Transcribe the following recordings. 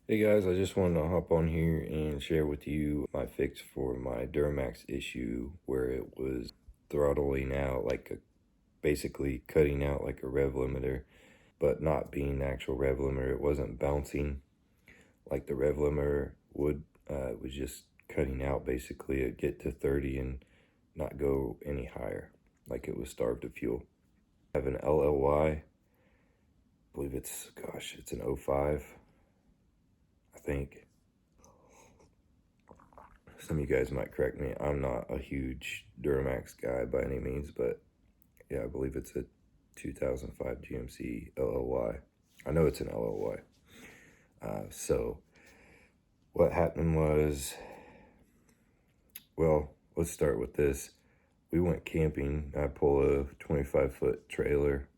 Hey guys, I just wanted to hop on here and share with you my fix for my Duramax issue where it was throttling out basically cutting out like a rev limiter, but not being an actual rev limiter. It wasn't bouncing like the rev limiter would. It was just cutting out basically. It'd get to 30 and not go any higher, like it was starved of fuel. I have an LLY, I believe it's an '05. I think. Some of you guys might correct me. I'm not a huge Duramax guy by any means, but yeah, I believe it's a 2005 GMC LLY. I know it's an LLY. So what happened was, well, let's start with this. We went camping. I pull a 25-foot trailer,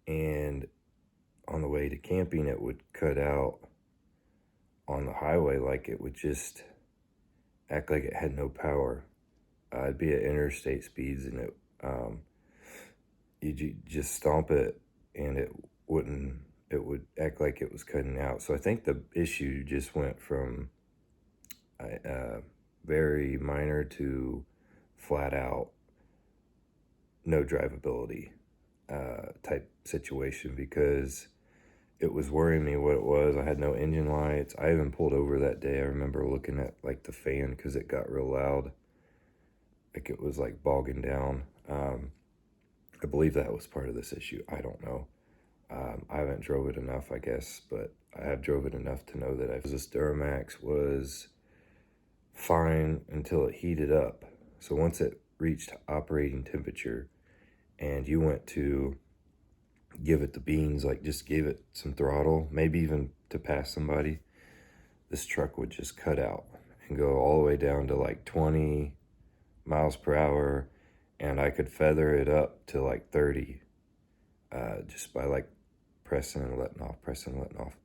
and on the way to camping, it would cut out on the highway. Like it would just act like it had no power. It'd be at interstate speeds, and you just stomp it, and it would act like it was cutting out. So I think the issue just went from very minor to flat out no drivability type situation, because it was worrying me what it was. I had no engine lights. I even pulled over that day. I remember looking at like the fan because it got real loud. Like it was like bogging down. I believe that was part of this issue. I don't know. I haven't drove it enough, I guess, but I have drove it enough to know that this Duramax was fine until it heated up. So once it reached operating temperature and you went to give it the beans, like just gave it some throttle, maybe even to pass somebody, this truck would just cut out and go all the way down to like 20 miles per hour, and I could feather it up to like 30 just by like pressing and letting off, pressing and letting off.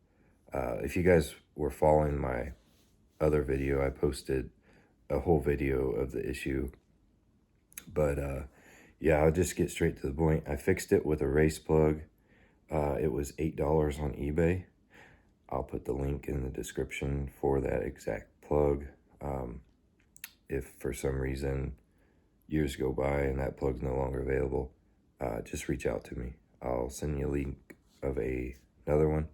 If you guys were following my other video, I posted a whole video of the issue, but yeah, I'll just get straight to the point. I fixed it with a race plug. It was $8 on eBay. I'll put the link in the description for that exact plug. If for some reason years go by and that plug's no longer available, just reach out to me. I'll send you a link of another one,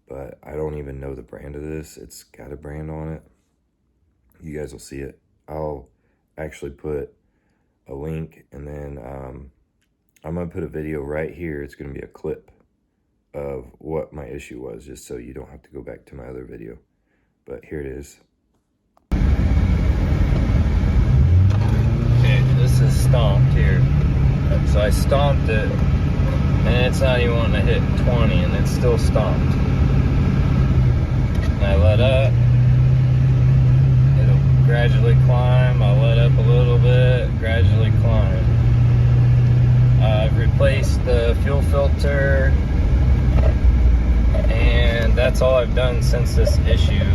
but I don't even know the brand of this. It's got a brand on it. You guys will see it. I'll actually put a link, and then I'm gonna put a video right here. It's gonna be a clip of what my issue was, just so you don't have to go back to my other video. But here it is. Okay, this is stomped here. So I stomped it, and it's not even wanting to hit 20, and it's still stomped. And I let up. It'll gradually climb. I'll let up a little bit, gradually climb. I've replaced the fuel filter, and that's all I've done since this issue.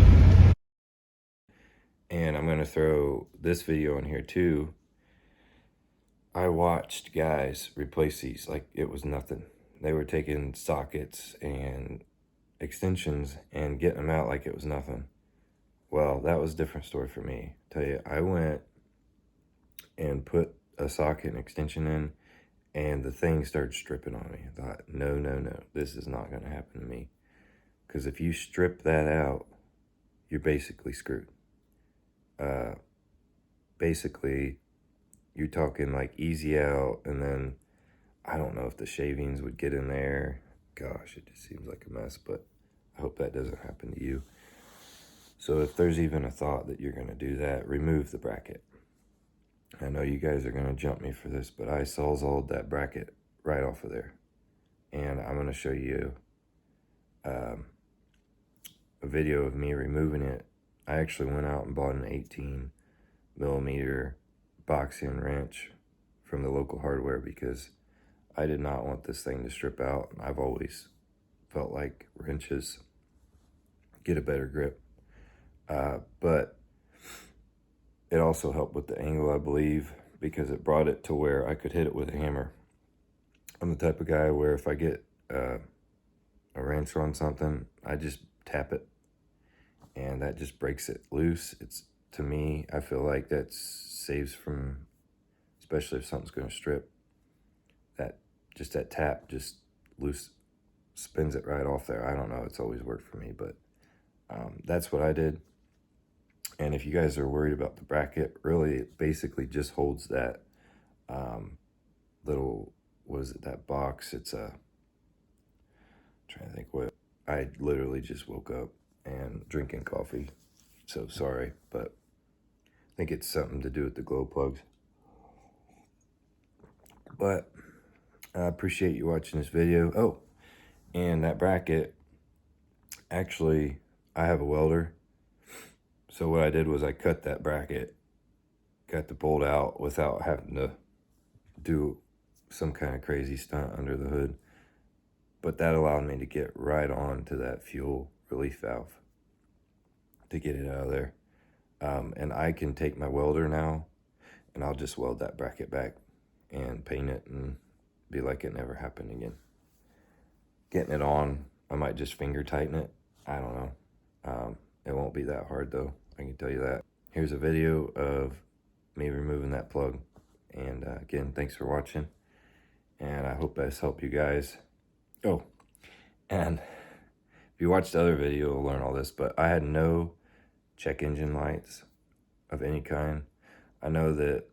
And I'm gonna throw this video in here too. I watched guys replace these like it was nothing. They were taking sockets and extensions and getting them out like it was nothing. Well, that was a different story for me. Tell you, I went and put a socket and extension in, and the thing started stripping on me. I thought, no, this is not gonna happen to me. Because if you strip that out, you're basically screwed. Basically, you're talking like easy out, and then I don't know if the shavings would get in there. Gosh, it just seems like a mess, but I hope that doesn't happen to you. So if there's even a thought that you're gonna do that, remove the bracket. I know you guys are gonna jump me for this, but I sawzalled that bracket right off of there. And I'm gonna show you a video of me removing it. I actually went out and bought an 18mm boxing wrench from the local hardware because I did not want this thing to strip out. I've always felt like wrenches get a better grip. But it also helped with the angle, I believe, because it brought it to where I could hit it with a hammer. I'm the type of guy where if I get a wrench on something, I just tap it, and that just breaks it loose. It's, to me, I feel like that saves from, especially if something's going to strip, that just that tap just loose spins it right off there. I don't know, it's always worked for me, but that's what I did. And if you guys are worried about the bracket, really it basically just holds that little, what is it, that box. It's a, trying to think what, I literally just woke up and drinking coffee, so sorry, but I think it's something to do with the glow plugs. But I appreciate you watching this video. Oh, and that bracket, actually, I have a welder, so what I did was I cut that bracket, got the bolt out without having to do some kind of crazy stunt under the hood. But that allowed me to get right on to that fuel relief valve to get it out of there. And I can take my welder now and I'll just weld that bracket back and paint it and be like it never happened again. Getting it on, I might just finger tighten it. I don't know. It won't be that hard though, I can tell you that. Here's a video of me removing that plug. And again, thanks for watching. And I hope this helped you guys. Oh, and if you watched the other video, you'll learn all this, but I had no check engine lights of any kind. I know that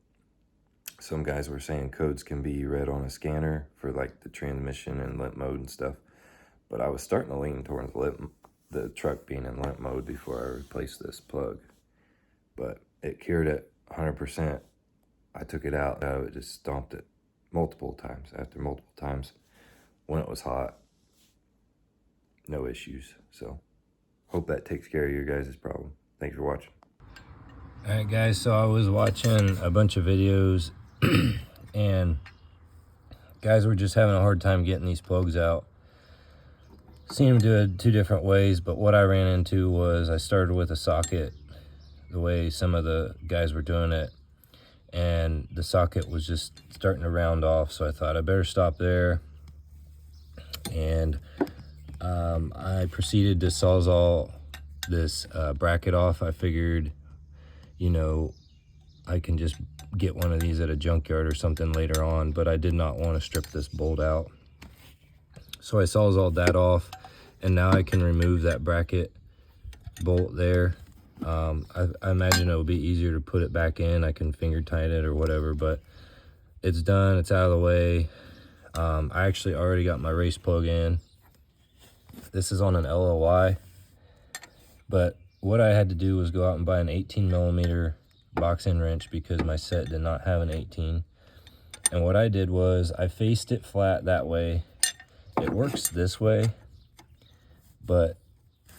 some guys were saying codes can be read on a scanner for like the transmission and limp mode and stuff, but I was starting to lean towards the truck being in limp mode before I replaced this plug. But it cured it 100%. I took it out of it, just stomped it multiple times. After multiple times, when it was hot, no issues. So hope that takes care of your guys' problem. Thanks for watching. All right, guys, so I was watching a bunch of videos and guys were just having a hard time getting these plugs out. Seen them do it 2 different ways, but what I ran into was I started with a socket the way some of the guys were doing it, and the socket was just starting to round off, so I thought I better stop there. And I proceeded to sawzall this bracket off. I figured, you know, I can just get one of these at a junkyard or something later on, but I did not want to strip this bolt out. So I sawzalled that off, and now I can remove that bracket bolt there. I imagine it will be easier to put it back in. I can finger tighten it or whatever, but it's done, it's out of the way. I actually already got my race plug in. This is on an LLY, but what I had to do was go out and buy an 18mm box end wrench because my set did not have an 18. And what I did was I faced it flat that way. It works this way, but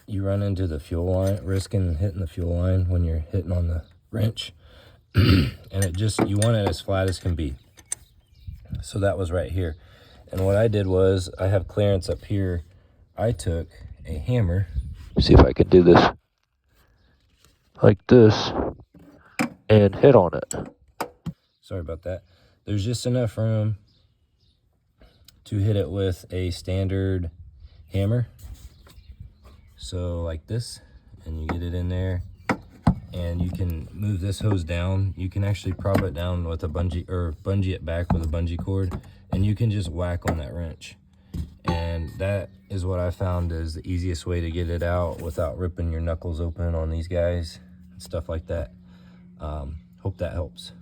you run into the fuel line, risking hitting the fuel line when you're hitting on the wrench. And it just, you want it as flat as can be. So that was right here. And what I did was, I have clearance up here. I took a hammer, see if I can do this, like this, and hit on it. Sorry about that. There's just enough room to hit it with a standard hammer. So like this, and you get it in there, and you can move this hose down. You can actually prop it down with a bungee, or bungee it back with a bungee cord, and you can just whack on that wrench. And that is what I found is the easiest way to get it out without ripping your knuckles open on these guys and stuff like that. Hope that helps.